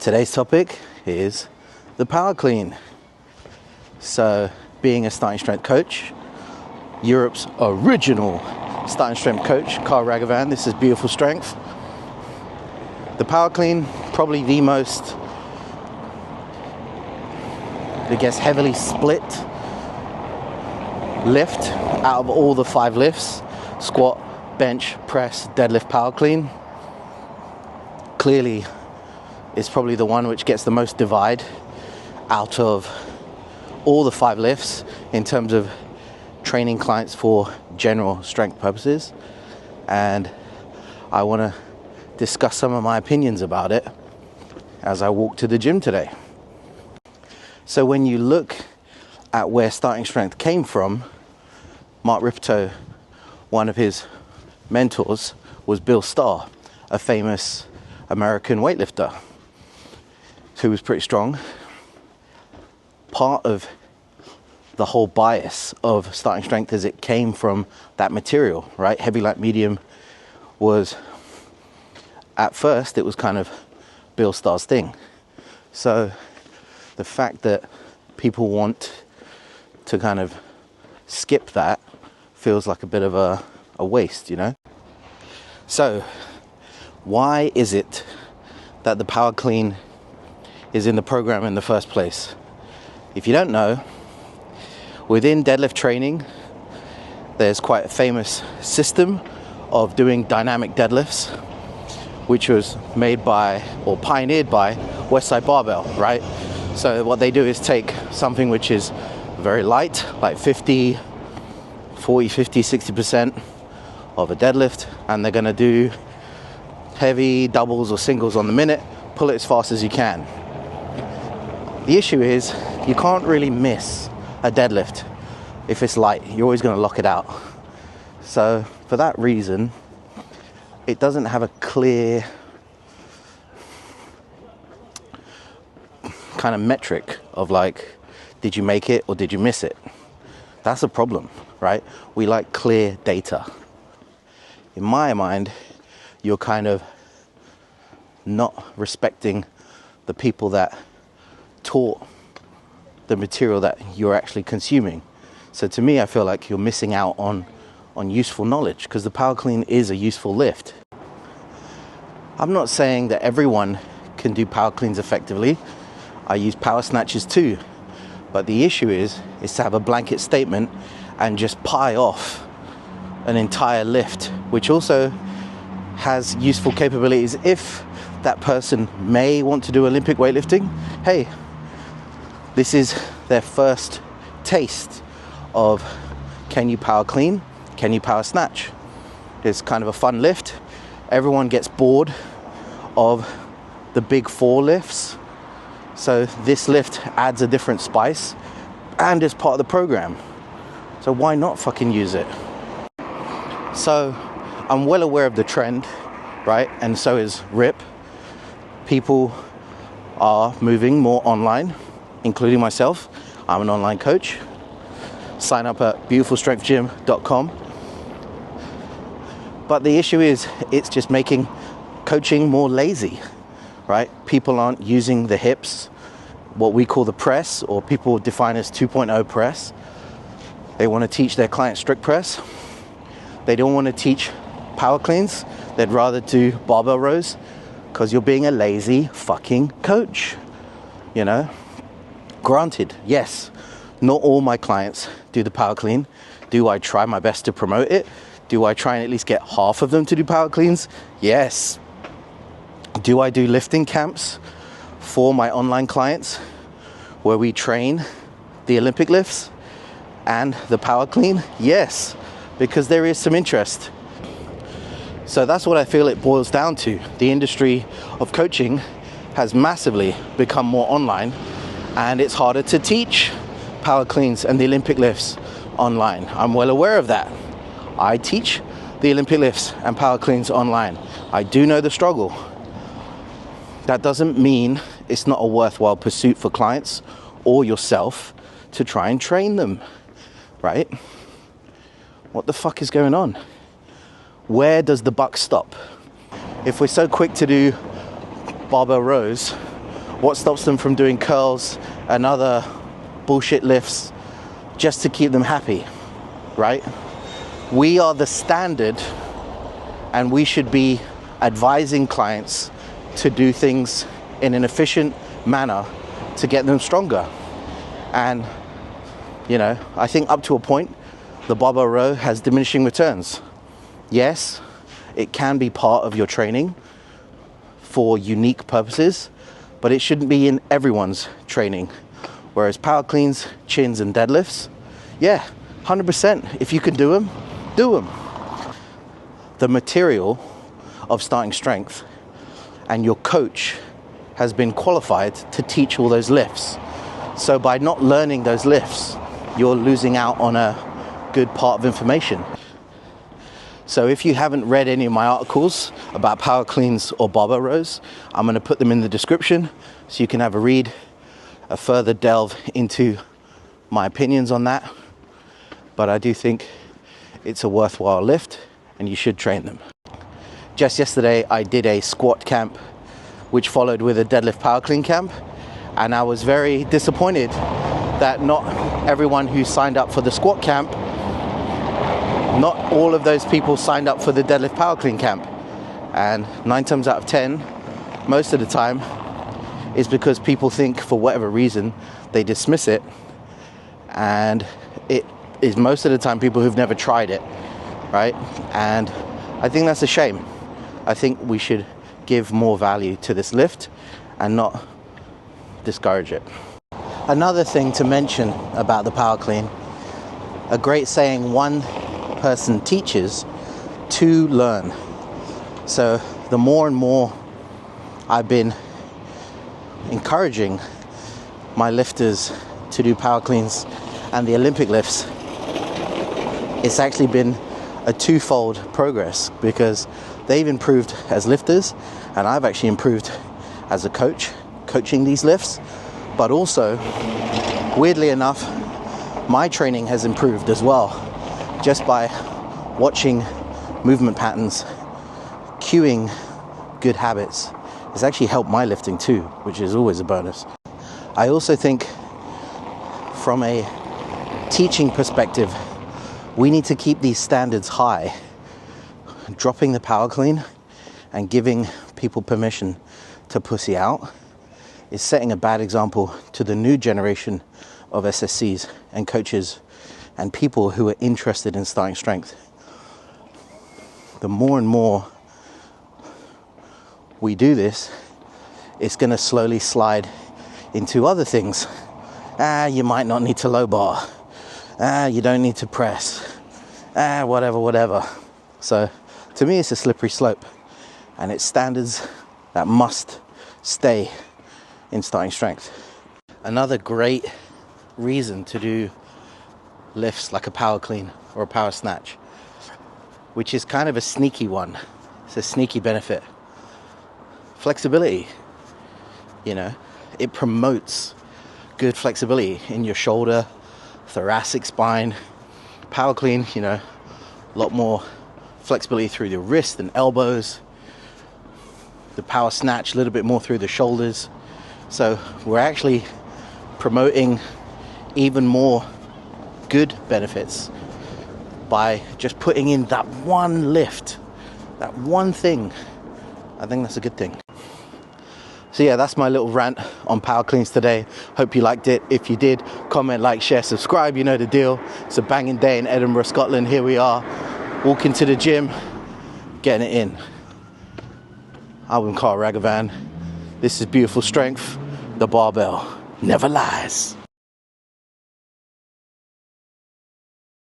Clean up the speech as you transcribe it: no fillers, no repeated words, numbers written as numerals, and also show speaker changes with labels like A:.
A: Today's topic is the power clean. So, being a starting strength coach, Europe's original starting strength coach, Carl Ragavan, this is Beautiful Strength. The power clean, probably the most, I guess, heavily split lift out of all the 5 lifts: squat, bench, press, deadlift, power clean. Clearly, it's probably the one which gets the most divide out of all the 5 lifts in terms of training clients for general strength purposes. And I want to discuss some of my opinions about it as I walk to the gym today. So when you look at where starting strength came from, Mark Rippetoe, one of his mentors, was Bill Starr, a famous American weightlifter who was pretty strong. Part of the whole bias of starting strength is it came from that material, right? Heavy, light, medium was, at first, it was kind of Bill Starr's thing. So the fact that people want to kind of skip that feels like a bit of a waste, you know? So why is it that the power clean is in the program in the first place? If you don't know, within deadlift training, there's quite a famous system of doing dynamic deadlifts, which was made by or pioneered by Westside Barbell, right? So what they do is take something which is very light, like 40, 50, 60% of a deadlift, and they're going to do heavy doubles or singles on the minute, pull it as fast as you can. The issue is you can't really miss a deadlift if it's light. You're always going to lock it out. So for that reason, it doesn't have a clear kind of metric of like, did you make it or did you miss it? That's a problem, right? We like clear data. In my mind, you're kind of not respecting the people that taught the material that you're actually consuming. So to me, I feel like you're missing out on useful knowledge, because the power clean is a useful lift. I'm not saying that everyone can do power cleans effectively. I use power snatches too. But the issue is to have a blanket statement and just pie off an entire lift, which also has useful capabilities. If that person may want to do Olympic weightlifting, hey, this is their first taste of, can you power clean? Can you power snatch? It's kind of a fun lift. Everyone gets bored of the big 4 lifts. So this lift adds a different spice and is part of the program. So why not fucking use it? So I'm well aware of the trend, right? And so is Rip. People are moving more online, including myself. I'm an online coach. Sign up at beautifulstrengthgym.com. But the issue is, it's just making coaching more lazy, right? People aren't using the hips, what we call the press, or people define as 2.0 press. They want to teach their clients strict press. They don't want to teach power cleans. They'd rather do barbell rows, because you're being a lazy fucking coach, you know? Granted, yes, not all my clients do the power clean. Do I try my best to promote it? Do I try and at least get half of them to do power cleans? Yes. Do I do lifting camps for my online clients where we train the Olympic lifts and the power clean? Yes, because there is some interest. So that's what I feel it boils down to. The industry of coaching has massively become more online, and it's harder to teach power cleans and the Olympic lifts online. I'm well aware of that. I teach the Olympic lifts and power cleans online. I do know the struggle. That doesn't mean it's not a worthwhile pursuit for clients or yourself to try and train them, right? What the fuck is going on? Where does the buck stop? If we're so quick to do barbell rows, What stops them from doing curls and other bullshit lifts just to keep them happy, right? We are the standard, and we should be advising clients to do things in an efficient manner to get them stronger. And, you know, I think up to a point, the Barbell Row has diminishing returns. Yes, it can be part of your training for unique purposes, but it shouldn't be in everyone's training. Whereas power cleans, chins, and deadlifts, yeah, 100%. If you can do them, do them. The material of starting strength and your coach has been qualified to teach all those lifts. So by not learning those lifts, you're losing out on a good part of information. So if you haven't read any of my articles about power cleans or barbell rows, I'm going to put them in the description so you can have a read, a further delve into my opinions on that. But I do think it's a worthwhile lift and you should train them. Just yesterday I did a squat camp which followed with a deadlift power clean camp, and I was very disappointed that not everyone who signed up for the squat camp, not all of those people signed up for the deadlift power clean camp. And 9 times out of 10, most of the time, is because people think for whatever reason they dismiss it, and it is most of the time people who've never tried it, right? And I think that's a shame. I think we should give more value to this lift and not discourage it. Another thing to mention about the power clean, a great saying, one person teaches, two learn. So the more and more I've been encouraging my lifters to do power cleans and the Olympic lifts, it's actually been a twofold progress, because they've improved as lifters and I've actually improved as a coach coaching these lifts. But also, weirdly enough, my training has improved as well, just by watching movement patterns, cueing good habits. It's actually helped my lifting too, which is always a bonus. I also think from a teaching perspective, we need to keep these standards high. Dropping the power clean and giving people permission to pussy out is setting a bad example to the new generation of SSCs and coaches and people who are interested in starting strength. The more and more we do this, it's going to slowly slide into other things. You might not need to low bar. You don't need to press. Whatever. So to me, it's a slippery slope, and it's standards that must stay in starting strength. Another great reason to do lifts like a power clean or a power snatch, which is kind of a sneaky one. It's a sneaky benefit. Flexibility. You know, it promotes good flexibility in your shoulder, thoracic spine. Power clean, you know, a lot more flexibility through the wrist and elbows. The power snatch, a little bit more through the shoulders. So we're actually promoting even more good benefits by just putting in that one lift, that one thing. I think that's a good thing. So yeah, that's my little rant on power cleans today. Hope you liked it. If you did, comment, like, share, subscribe. You know the deal. It's a banging day in Edinburgh, Scotland. Here we are, walking to the gym, getting it in. I'm Carl Ragavan. This is Beautiful Strength. The barbell never lies.